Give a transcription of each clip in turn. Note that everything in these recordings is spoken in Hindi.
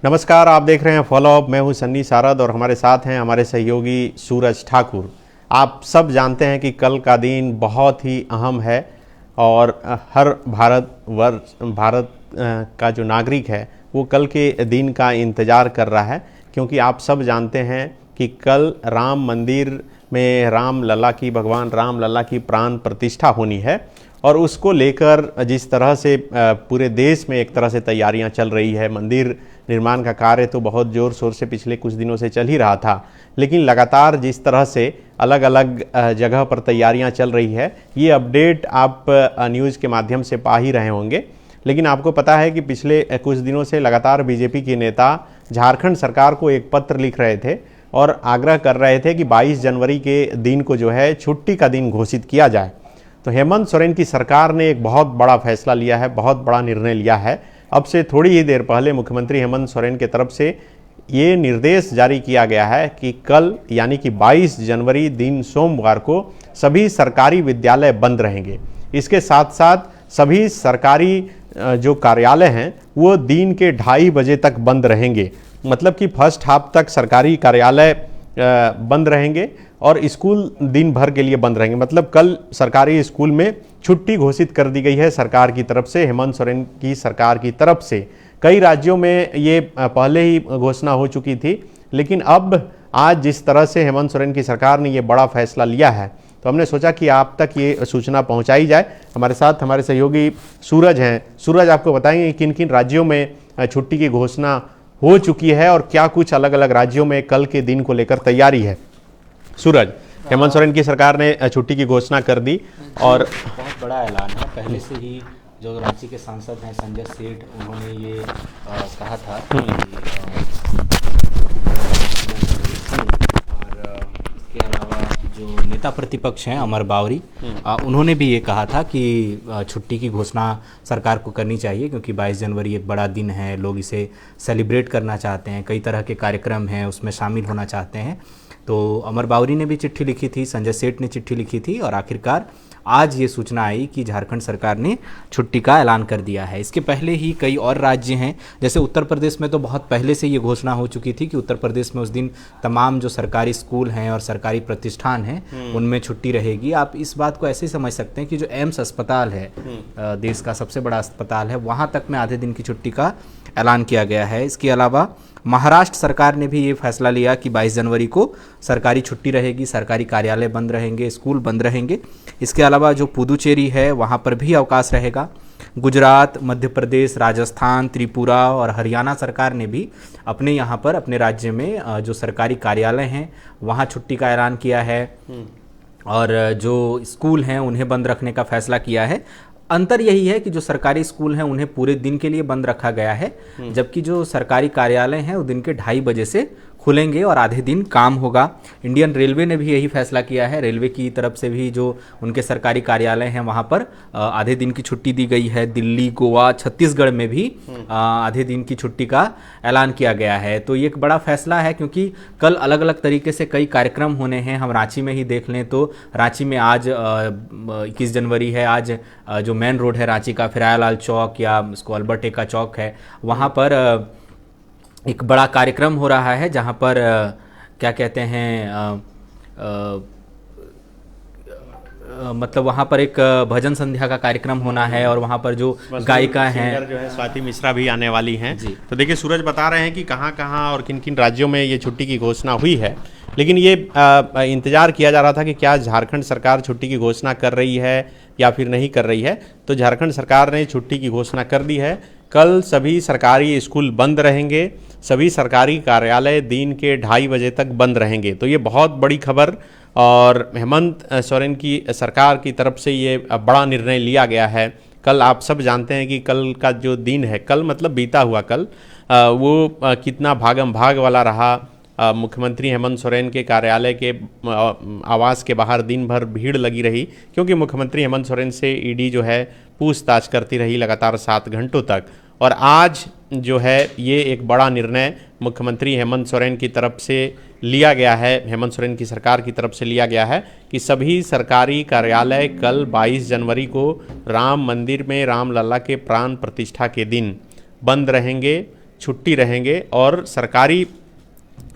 नमस्कार, आप देख रहे हैं फॉलो अप। मैं हूं सन्नी सारद और हमारे साथ हैं हमारे सहयोगी सूरज ठाकुर। आप सब जानते हैं कि कल का दिन बहुत ही अहम है और हर भारत का जो नागरिक है वो कल के दिन का इंतज़ार कर रहा है, क्योंकि आप सब जानते हैं कि कल राम मंदिर में भगवान राम लल्ला की प्राण प्रतिष्ठा होनी है। और उसको लेकर जिस तरह से पूरे देश में एक तरह से तैयारियां चल रही है, मंदिर निर्माण का कार्य तो बहुत ज़ोर शोर से पिछले कुछ दिनों से चल ही रहा था, लेकिन लगातार जिस तरह से अलग अलग जगह पर तैयारियां चल रही है, ये अपडेट आप न्यूज़ के माध्यम से पा ही रहे होंगे। लेकिन आपको पता है कि पिछले कुछ दिनों से लगातार बीजेपी के नेता झारखंड सरकार को एक पत्र लिख रहे थे और आग्रह कर रहे थे कि 22 जनवरी के दिन को जो है छुट्टी का दिन घोषित किया जाए। तो हेमंत सोरेन की सरकार ने एक बहुत बड़ा फैसला लिया है, बहुत बड़ा निर्णय लिया है। अब से थोड़ी ही देर पहले मुख्यमंत्री हेमंत सोरेन की तरफ से ये निर्देश जारी किया गया है कि कल यानी कि 22 जनवरी दिन सोमवार को सभी सरकारी विद्यालय बंद रहेंगे। इसके साथ साथ सभी सरकारी जो कार्यालय हैं वो दिन के 2:30 बजे तक बंद रहेंगे। मतलब कि फर्स्ट हाफ तक सरकारी कार्यालय बंद रहेंगे और स्कूल दिन भर के लिए बंद रहेंगे। मतलब कल सरकारी स्कूल में छुट्टी घोषित कर दी गई है सरकार की तरफ से, हेमंत सोरेन की सरकार की तरफ से। कई राज्यों में ये पहले ही घोषणा हो चुकी थी, लेकिन अब आज जिस तरह से हेमंत सोरेन की सरकार ने ये बड़ा फैसला लिया है, तो हमने सोचा कि आप तक ये सूचना पहुंचाई जाए। हमारे साथ हमारे सहयोगी सूरज हैं। सूरज, आपको बताएंगे किन किन राज्यों में छुट्टी की घोषणा हो चुकी है और क्या कुछ अलग अलग राज्यों में कल के दिन को लेकर तैयारी है। सूरज, हेमंत सोरेन की सरकार ने छुट्टी की घोषणा कर दी और बहुत बड़ा ऐलान है। पहले से ही जो रांची के सांसद हैं संजय सेठ, उन्होंने ये कहा था कि और इसके अलावा जो नेता प्रतिपक्ष हैं अमर बावरी, उन्होंने भी ये कहा था कि छुट्टी की घोषणा सरकार को करनी चाहिए, क्योंकि 22 जनवरी एक बड़ा दिन है, लोग इसे सेलिब्रेट करना चाहते हैं, कई तरह के कार्यक्रम हैं उसमें शामिल होना चाहते हैं। तो अमर बावरी ने भी चिट्ठी लिखी थी, संजय सेठ ने चिट्ठी लिखी थी और आखिरकार आज ये सूचना आई कि झारखंड सरकार ने छुट्टी का ऐलान कर दिया है। इसके पहले ही कई और राज्य हैं, जैसे उत्तर प्रदेश में तो बहुत पहले से ये घोषणा हो चुकी थी कि उत्तर प्रदेश में उस दिन तमाम जो सरकारी स्कूल हैं और सरकारी प्रतिष्ठान हैं उनमें छुट्टी रहेगी। आप इस बात को ऐसे ही समझ सकते हैं कि जो एम्स अस्पताल है, देश का सबसे बड़ा अस्पताल है, वहाँ तक में आधे दिन की छुट्टी का ऐलान किया गया है। इसके अलावा महाराष्ट्र सरकार ने भी ये फैसला लिया कि 22 जनवरी को सरकारी छुट्टी रहेगी, सरकारी कार्यालय बंद रहेंगे, स्कूल बंद रहेंगे। इसके अलावा जो पुदुचेरी है वहाँ पर भी अवकाश रहेगा। गुजरात, मध्य प्रदेश, राजस्थान, त्रिपुरा और हरियाणा सरकार ने भी अपने यहाँ पर अपने राज्य में जो सरकारी कार्यालय हैं वहाँ छुट्टी का ऐलान किया है और जो स्कूल हैं उन्हें बंद रखने का फैसला किया है। अंतर यही है कि जो सरकारी स्कूल हैं उन्हें पूरे दिन के लिए बंद रखा गया है, जबकि जो सरकारी कार्यालय हैं वो दिन के 2:30 बजे से खुलेंगे और आधे दिन काम होगा। इंडियन रेलवे ने भी यही फैसला किया है। रेलवे की तरफ से भी जो उनके सरकारी कार्यालय हैं वहाँ पर आधे दिन की छुट्टी दी गई है। दिल्ली, गोवा, छत्तीसगढ़ में भी आधे दिन की छुट्टी का ऐलान किया गया है। तो ये एक बड़ा फैसला है, क्योंकि कल अलग अलग तरीके से कई कार्यक्रम होने हैं। हम रांची में ही देख लें तो रांची में आज 21 जनवरी है, आज जो मेन रोड है रांची का, फिरायालाल चौक या इसको अल्बर्ट एक्का चौक है, वहाँ पर एक बड़ा कार्यक्रम हो रहा है, जहाँ पर क्या कहते हैं मतलब वहाँ पर एक भजन संध्या का कार्यक्रम होना है और वहाँ पर जो गायिका हैं जो है स्वाति मिश्रा भी आने वाली हैं। तो देखिए, सूरज बता रहे हैं कि कहाँ कहाँ और किन किन राज्यों में ये छुट्टी की घोषणा हुई है, लेकिन ये इंतजार किया जा रहा था कि क्या झारखंड सरकार छुट्टी की घोषणा कर रही है या फिर नहीं कर रही है। तो झारखंड सरकार ने छुट्टी की घोषणा कर दी है। कल सभी सरकारी स्कूल बंद रहेंगे, सभी सरकारी कार्यालय दिन के 2:30 बजे तक बंद रहेंगे। तो ये बहुत बड़ी खबर और हेमंत सोरेन की सरकार की तरफ से ये बड़ा निर्णय लिया गया है। कल आप सब जानते हैं कि कल का जो दिन है, कल मतलब बीता हुआ कल, वो कितना भागम भाग वाला रहा। मुख्यमंत्री हेमंत सोरेन के कार्यालय के आवास के बाहर दिन भर भीड़ लगी रही, क्योंकि मुख्यमंत्री हेमंत सोरेन से ईडी जो है पूछताछ करती रही लगातार 7 घंटों तक। और आज जो है ये एक बड़ा निर्णय मुख्यमंत्री हेमंत सोरेन की तरफ से लिया गया है, हेमंत सोरेन की सरकार की तरफ से लिया गया है कि सभी सरकारी कार्यालय कल 22 जनवरी को राम मंदिर में राम लल्ला के प्राण प्रतिष्ठा के दिन बंद रहेंगे। छुट्टी रहेंगे और सरकारी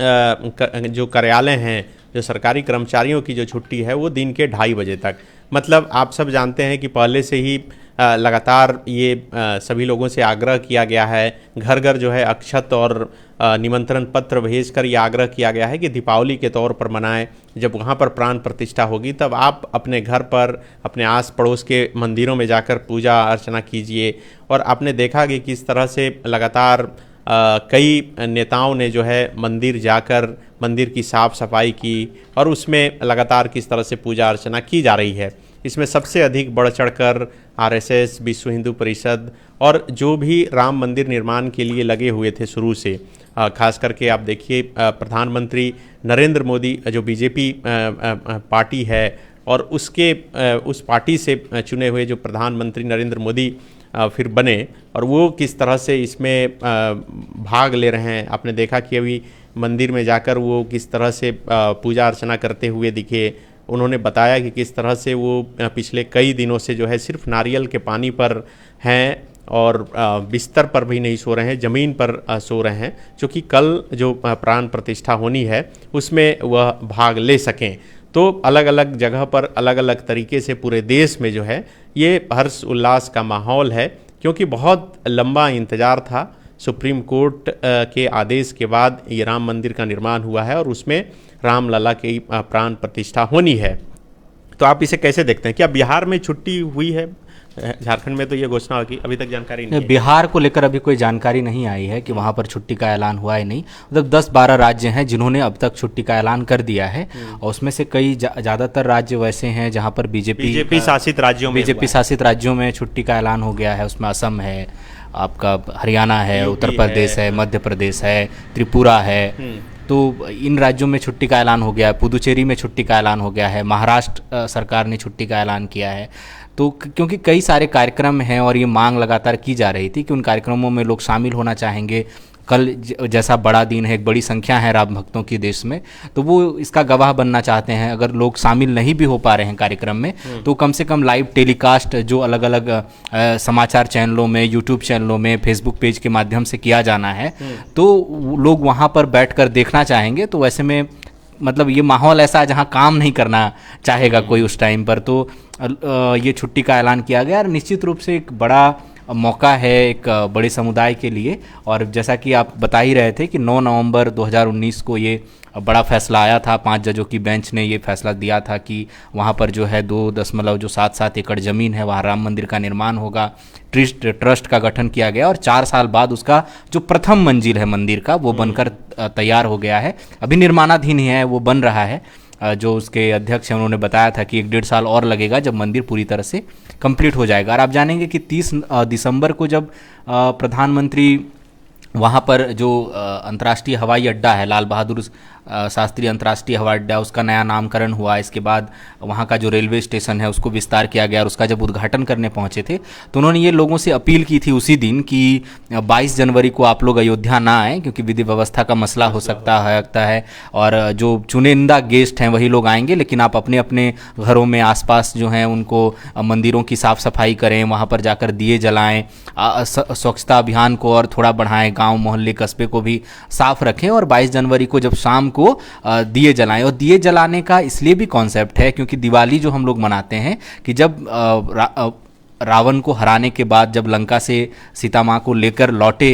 जो कार्यालय हैं, जो सरकारी कर्मचारियों की जो छुट्टी है वो दिन के 2:30 बजे तक। मतलब आप सब जानते हैं कि पहले से ही लगातार ये सभी लोगों से आग्रह किया गया है, घर घर जो है अक्षत और निमंत्रण पत्र भेजकर ये आग्रह किया गया है कि दीपावली के तौर पर मनाएं। जब वहाँ पर प्राण प्रतिष्ठा होगी तब आप अपने घर पर, अपने आस पड़ोस के मंदिरों में जाकर पूजा अर्चना कीजिए। और आपने देखा कि किस तरह से लगातार कई नेताओं ने जो है मंदिर जाकर मंदिर की साफ़ सफाई की और उसमें लगातार किस तरह से पूजा अर्चना की जा रही है। इसमें सबसे अधिक बढ़ चढ़कर आरएसएस, विश्व हिंदू परिषद और जो भी राम मंदिर निर्माण के लिए लगे हुए थे शुरू से, खास करके आप देखिए प्रधानमंत्री नरेंद्र मोदी जो बीजेपी पार्टी है और उस पार्टी से चुने हुए जो प्रधानमंत्री नरेंद्र मोदी फिर बने और वो किस तरह से इसमें भाग ले रहे हैं। आपने देखा कि अभी मंदिर में जाकर वो किस तरह से पूजा अर्चना करते हुए दिखे। उन्होंने बताया कि किस तरह से वो पिछले कई दिनों से जो है सिर्फ नारियल के पानी पर हैं और बिस्तर पर भी नहीं सो रहे हैं, ज़मीन पर सो रहे हैं, क्योंकि कल जो प्राण प्रतिष्ठा होनी है उसमें वह भाग ले सकें। तो अलग अलग जगह पर अलग अलग तरीके से पूरे देश में जो है ये हर्ष उल्लास का माहौल है, क्योंकि बहुत लंबा इंतज़ार था। सुप्रीम कोर्ट के आदेश के बाद ये राम मंदिर का निर्माण हुआ है और उसमें रामलला की प्राण प्रतिष्ठा होनी है। तो आप इसे कैसे देखते हैं? क्या बिहार में छुट्टी हुई है? झारखंड में तो ये घोषणा होगी, अभी तक जानकारी नहीं है। बिहार को लेकर अभी कोई जानकारी नहीं आई है कि वहाँ पर छुट्टी का ऐलान हुआ है नहीं। मतलब 10-12 राज्य हैं जिन्होंने अब तक छुट्टी का ऐलान कर दिया है और उसमें से कई ज़्यादातर राज्य वैसे हैं जहाँ पर बीजेपी शासित राज्यों में छुट्टी का ऐलान हो गया है। उसमें असम है, आपका हरियाणा है, उत्तर प्रदेश है, मध्य प्रदेश है, त्रिपुरा है। तो इन राज्यों में छुट्टी का ऐलान हो गया है। पुदुचेरी में छुट्टी का ऐलान हो गया है। महाराष्ट्र सरकार ने छुट्टी का ऐलान किया है। तो क्योंकि कई सारे कार्यक्रम हैं और ये मांग लगातार की जा रही थी कि उन कार्यक्रमों में लोग शामिल होना चाहेंगे। कल जैसा बड़ा दिन है, एक बड़ी संख्या है राम भक्तों की देश में, तो वो इसका गवाह बनना चाहते हैं। अगर लोग शामिल नहीं भी हो पा रहे हैं कार्यक्रम में तो कम से कम लाइव टेलीकास्ट जो अलग अलग समाचार चैनलों में, यूट्यूब चैनलों में, फेसबुक पेज के माध्यम से किया जाना है तो लोग वहाँ पर बैठकर देखना चाहेंगे। तो वैसे में मतलब ये माहौल ऐसा है जहाँ काम नहीं करना चाहेगा कोई उस टाइम पर, तो ये छुट्टी का ऐलान किया गया और निश्चित रूप से एक बड़ा मौका है एक बड़े समुदाय के लिए। और जैसा कि आप बता ही रहे थे कि 9 नवंबर 2019 को ये बड़ा फैसला आया था। 5 जजों की बेंच ने ये फैसला दिया था कि वहाँ पर जो है 2.77 एकड़ ज़मीन है, वहाँ राम मंदिर का निर्माण होगा। ट्रस्ट का गठन किया गया और 4 साल बाद उसका जो प्रथम मंजिल है मंदिर का वो बनकर तैयार हो गया है। अभी निर्माणाधीन ही है, वो बन रहा है। जो उसके अध्यक्ष हैं उन्होंने बताया था कि 1-1.5 साल और लगेगा जब मंदिर पूरी तरह से कंप्लीट हो जाएगा। और आप जानेंगे कि 30 दिसंबर को जब प्रधानमंत्री वहाँ पर जो अंतर्राष्ट्रीय हवाई अड्डा है, लाल बहादुर शास्त्री अंतर्राष्ट्रीय हवाई अड्डा, उसका नया नामकरण हुआ। इसके बाद वहाँ का जो रेलवे स्टेशन है उसको विस्तार किया गया और उसका जब उद्घाटन करने पहुँचे थे तो उन्होंने ये लोगों से अपील की थी उसी दिन कि 22 जनवरी को आप लोग अयोध्या ना आएँ, क्योंकि विधि व्यवस्था का मसला हो सकता है और जो चुनिंदा गेस्ट हैं वही लोग आएंगे, लेकिन आप अपने अपने घरों में आसपास जो हैं उनको मंदिरों की साफ़ सफाई करें, वहाँ पर जाकर दिए जलाएँ, स्वच्छता अभियान को और थोड़ा बढ़ाएँ, गाँव मोहल्ले कस्बे को भी साफ रखें और 22 जनवरी को जब शाम को दिए जलाएं। और दिए जलाने का इसलिए भी कॉन्सेप्ट है क्योंकि दिवाली जो हम लोग मनाते हैं कि जब रावण को हराने के बाद जब लंका से सीता माँ को लेकर लौटे,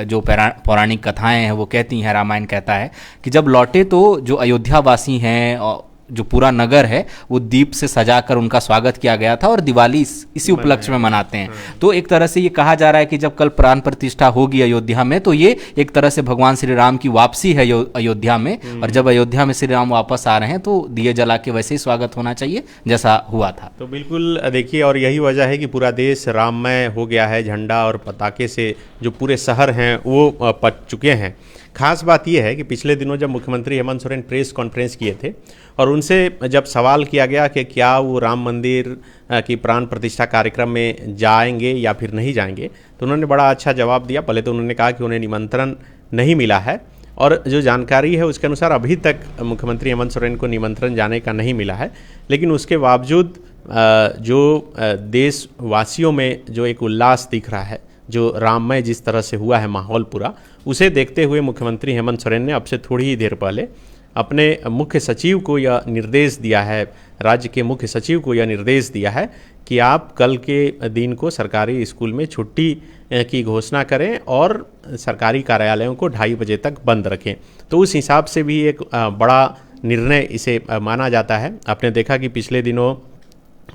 जो पौराणिक कथाएं हैं वो कहती हैं, रामायण कहता है कि जब लौटे तो जो अयोध्या वासी हैं, जो पूरा नगर है वो दीप से सजाकर उनका स्वागत किया गया था और दिवाली इसी उपलक्ष्य में मनाते हैं। तो एक तरह से ये कहा जा रहा है कि जब कल प्राण प्रतिष्ठा होगी अयोध्या में तो ये एक तरह से भगवान श्री राम की वापसी है अयोध्या में, और जब अयोध्या में श्री राम वापस आ रहे हैं तो दिए जला के वैसे ही स्वागत होना चाहिए जैसा हुआ था। तो बिल्कुल देखिए, और यही वजह है कि पूरा देश राममय हो गया है। झंडा और पताके से जो पूरे शहर हैं वो पट चुके हैं। खास बात यह है कि पिछले दिनों जब मुख्यमंत्री हेमंत सोरेन प्रेस कॉन्फ्रेंस किए थे और उनसे जब सवाल किया गया कि क्या वो राम मंदिर की प्राण प्रतिष्ठा कार्यक्रम में जाएंगे या फिर नहीं जाएंगे, तो उन्होंने बड़ा अच्छा जवाब दिया। पहले तो उन्होंने कहा कि उन्हें निमंत्रण नहीं मिला है और जो जानकारी है उसके अनुसार अभी तक मुख्यमंत्री हेमंत सोरेन को निमंत्रण जाने का नहीं मिला है। लेकिन उसके बावजूद जो देशवासियों में जो एक उल्लास दिख रहा है जो राममय जिस तरह से हुआ है माहौल पूरा, उसे देखते हुए मुख्यमंत्री हेमंत सोरेन ने अब से थोड़ी ही देर पहले अपने मुख्य सचिव को यह निर्देश दिया है, राज्य के मुख्य सचिव को यह निर्देश दिया है कि आप कल के दिन को सरकारी स्कूल में छुट्टी की घोषणा करें और सरकारी कार्यालयों को 2:30 बजे तक बंद रखें। तो उस हिसाब से भी एक बड़ा निर्णय इसे माना जाता है। आपने देखा कि पिछले दिनों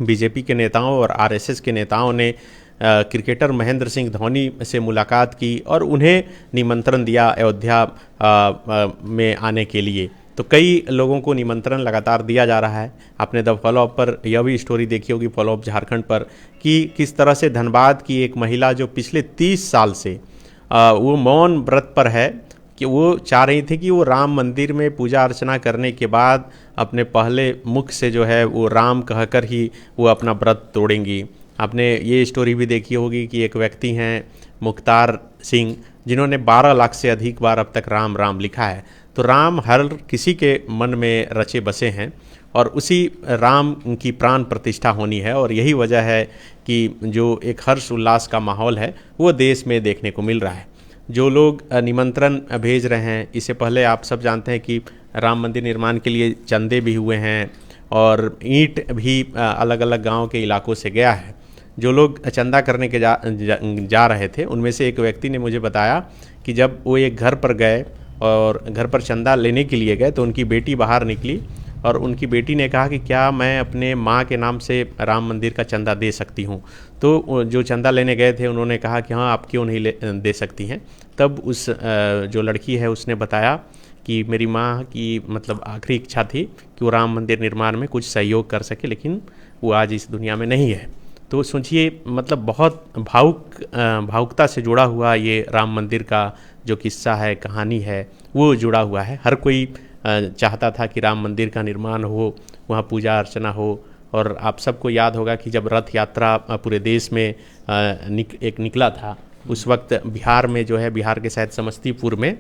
बीजेपी के नेताओं और आरएसएस के नेताओं ने क्रिकेटर महेंद्र सिंह धोनी से मुलाकात की और उन्हें निमंत्रण दिया अयोध्या में आने के लिए। तो कई लोगों को निमंत्रण लगातार दिया जा रहा है। आपने द फॉलोअप पर यह भी स्टोरी देखी होगी, फॉलोअप झारखंड पर, कि किस तरह से धनबाद की एक महिला जो पिछले 30 साल से वो मौन व्रत पर है, कि वो चाह रही थी कि वो राम मंदिर में पूजा अर्चना करने के बाद अपने पहले मुख से जो है वो राम कहकर ही वो अपना व्रत तोड़ेंगी। आपने ये स्टोरी भी देखी होगी कि एक व्यक्ति हैं मुख्तार सिंह, जिन्होंने 12 लाख से अधिक बार अब तक राम राम लिखा है। तो राम हर किसी के मन में रचे बसे हैं और उसी राम की प्राण प्रतिष्ठा होनी है, और यही वजह है कि जो एक हर्ष उल्लास का माहौल है वो देश में देखने को मिल रहा है। जो लोग निमंत्रण भेज रहे हैं, इससे पहले आप सब जानते हैं कि राम मंदिर निर्माण के लिए चंदे भी हुए हैं और ईंट भी अलग अलग गांव के इलाकों से गया है। जो लोग चंदा करने के जा रहे थे, उनमें से एक व्यक्ति ने मुझे बताया कि जब वो एक घर पर गए और घर पर चंदा लेने के लिए गए तो उनकी बेटी बाहर निकली और उनकी बेटी ने कहा कि क्या मैं अपने माँ के नाम से राम मंदिर का चंदा दे सकती हूँ। तो जो चंदा लेने गए थे उन्होंने कहा कि हाँ, आप क्यों नहीं दे सकती हैं। तब उस जो लड़की है उसने बताया कि मेरी माँ की मतलब आखिरी इच्छा थी कि वो राम मंदिर निर्माण में कुछ सहयोग कर सके, लेकिन वो आज इस दुनिया में नहीं है। तो सोचिए, मतलब बहुत भावुकता से जुड़ा हुआ ये राम मंदिर का जो किस्सा है, कहानी है, वो जुड़ा हुआ है। हर कोई चाहता था कि राम मंदिर का निर्माण हो, वहाँ पूजा अर्चना हो। और आप सबको याद होगा कि जब रथ यात्रा पूरे देश में निकला था, उस वक्त बिहार में जो है, बिहार के शायद समस्तीपुर में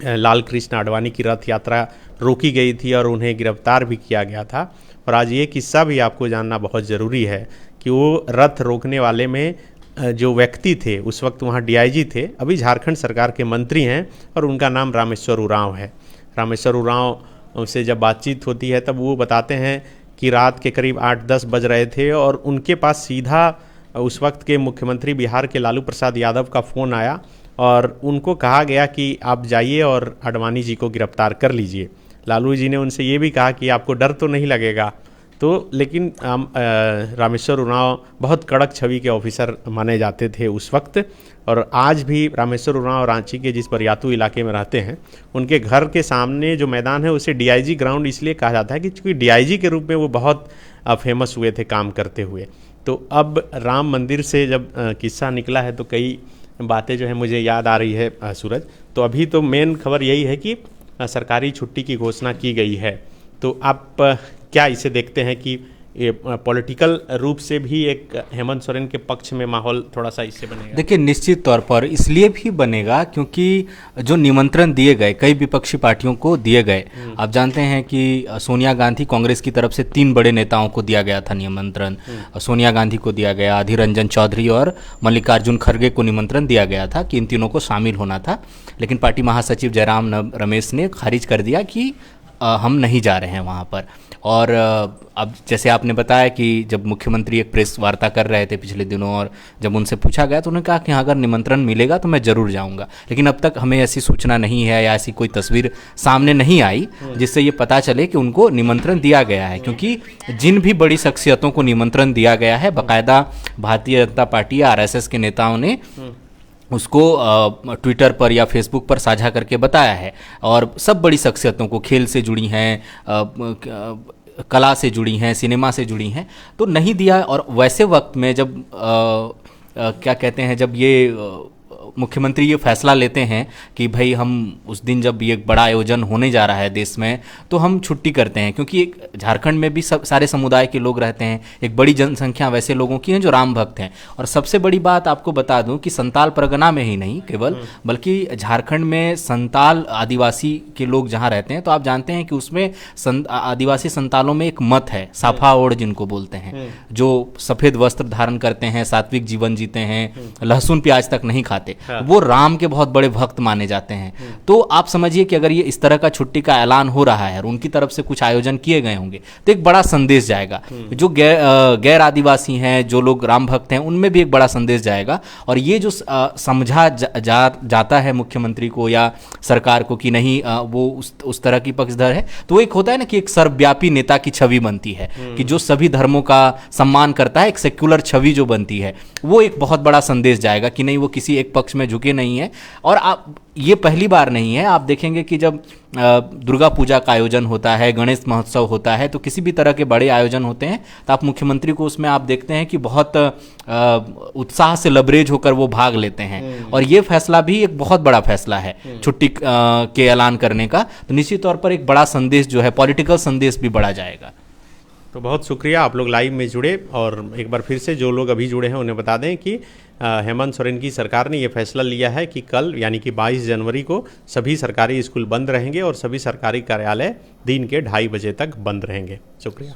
लाल कृष्ण आडवाणी की रथ यात्रा रोकी गई थी और उन्हें गिरफ्तार भी किया गया था। और आज ये किस्सा भी आपको जानना बहुत ज़रूरी है कि वो रथ रोकने वाले में जो व्यक्ति थे, उस वक्त वहाँ डीआईजी थे, अभी झारखंड सरकार के मंत्री हैं, और उनका नाम रामेश्वर उरांव है। रामेश्वर उरांव से जब बातचीत होती है तब वो बताते हैं कि रात के करीब 8-10 बज रहे थे और उनके पास सीधा उस वक्त के मुख्यमंत्री बिहार के लालू प्रसाद यादव का फ़ोन आया और उनको कहा गया कि आप जाइए और आडवाणी जी को गिरफ्तार कर लीजिए। लालू जी ने उनसे ये भी कहा कि आपको डर तो नहीं लगेगा। तो लेकिन रामेश्वर उरांव बहुत कड़क छवि के ऑफिसर माने जाते थे उस वक्त। और आज भी रामेश्वर उरांव रांची के जिस बरियातू इलाके में रहते हैं, उनके घर के सामने जो मैदान है उसे डीआईजी ग्राउंड इसलिए कहा जाता है कि चूँकि डीआईजी के रूप में वो बहुत फेमस हुए थे काम करते हुए। तो अब राम मंदिर से जब किस्सा निकला है तो कई बातें जो है मुझे याद आ रही है सूरज। तो अभी तो मेन खबर यही है कि सरकारी छुट्टी की घोषणा की गई है। तो आप क्या इसे देखते हैं कि ये पॉलिटिकल रूप से भी एक हेमंत सोरेन के पक्ष में माहौल थोड़ा सा इससे बनेगा? देखिए, निश्चित तौर पर इसलिए भी बनेगा क्योंकि जो निमंत्रण दिए गए, कई विपक्षी पार्टियों को दिए गए। आप जानते हैं कि सोनिया गांधी कांग्रेस की तरफ से 3 बड़े नेताओं को दिया गया था निमंत्रण। सोनिया गांधी को दिया गया, अधीर रंजन चौधरी और मल्लिकार्जुन खड़गे को निमंत्रण दिया गया था कि इन तीनों को शामिल होना था। लेकिन पार्टी महासचिव जयराम रमेश ने खारिज कर दिया कि हम नहीं जा रहे हैं वहाँ पर। और अब जैसे आपने बताया कि जब मुख्यमंत्री एक प्रेस वार्ता कर रहे थे पिछले दिनों और जब उनसे पूछा गया तो उन्होंने कहा कि अगर निमंत्रण मिलेगा तो मैं ज़रूर जाऊंगा। लेकिन अब तक हमें ऐसी सूचना नहीं है या ऐसी कोई तस्वीर सामने नहीं आई जिससे ये पता चले कि उनको निमंत्रण दिया गया है। क्योंकि जिन भी बड़ी शख्सियतों को निमंत्रण दिया गया है, बाकायदा भारतीय जनता पार्टी या आरएसएस के नेताओं ने उसको ट्विटर पर या फेसबुक पर साझा करके बताया है। और सब बड़ी शख्सियतों को, खेल से जुड़ी हैं, कला से जुड़ी हैं, सिनेमा से जुड़ी हैं, तो नहीं दिया। और वैसे वक्त में जब क्या कहते हैं, जब ये मुख्यमंत्री ये फैसला लेते हैं कि भाई हम उस दिन जब ये बड़ा आयोजन होने जा रहा है देश में तो हम छुट्टी करते हैं, क्योंकि एक झारखंड में भी सब सारे समुदाय के लोग रहते हैं, एक बड़ी जनसंख्या वैसे लोगों की है जो राम भक्त हैं। और सबसे बड़ी बात आपको बता दूं कि संताल परगना में ही नहीं केवल, बल्कि झारखंड में संताल आदिवासी के लोग जहाँ रहते हैं तो आप जानते हैं कि उसमें आदिवासी संतालों में एक मत है, साफा ओढ़ जिनको बोलते हैं, जो सफ़ेद वस्त्र धारण करते हैं, सात्विक जीवन जीते हैं, लहसुन प्याज तक नहीं खाते, वो राम के बहुत बड़े भक्त माने जाते हैं। तो आप समझिए कि अगर ये इस तरह का छुट्टी का ऐलान हो रहा है और उनकी तरफ से कुछ आयोजन किए गए होंगे तो एक बड़ा संदेश जाएगा। जो गैर आदिवासी हैं, जो लोग राम भक्त हैं, उनमें भी एक बड़ा संदेश जाएगा। और ये जो समझा जाता है मुख्यमंत्री को या सरकार को कि नहीं वो उस तरह की पक्षधर है, तो वो एक होता है ना कि एक सर्वव्यापी नेता की छवि बनती है कि जो सभी धर्मों का सम्मान करता है, एक सेक्युलर छवि जो बनती है, वो एक बहुत बड़ा संदेश जाएगा कि नहीं वो किसी एक पक्ष में झुके नहीं है। और आप ये पहली बार नहीं है, आप देखेंगे कि जब दुर्गा पूजा का आयोजन होता है, गणेश महोत्सव होता है, तो किसी भी तरह के बड़े आयोजन होते हैं तो आप मुख्यमंत्री को उसमें आप देखते हैं कि बहुत उत्साह से लबरेज होकर वो भाग लेते हैं। और ये फैसला भी एक बहुत बड़ा फैसला है छुट्टी के ऐलान करने का, तो निश्चित तौर पर एक बड़ा संदेश जो है, पॉलिटिकल संदेश भी बढ़ा जाएगा। तो बहुत शुक्रिया, आप लोग लाइव में जुड़े। और एक बार फिर से जो लोग अभी जुड़े हैं उन्हें बता दें कि हेमंत सोरेन की सरकार ने ये फैसला लिया है कि कल यानी कि 22 जनवरी को सभी सरकारी स्कूल बंद रहेंगे और सभी सरकारी कार्यालय दिन के 2:30 बजे तक बंद रहेंगे। शुक्रिया।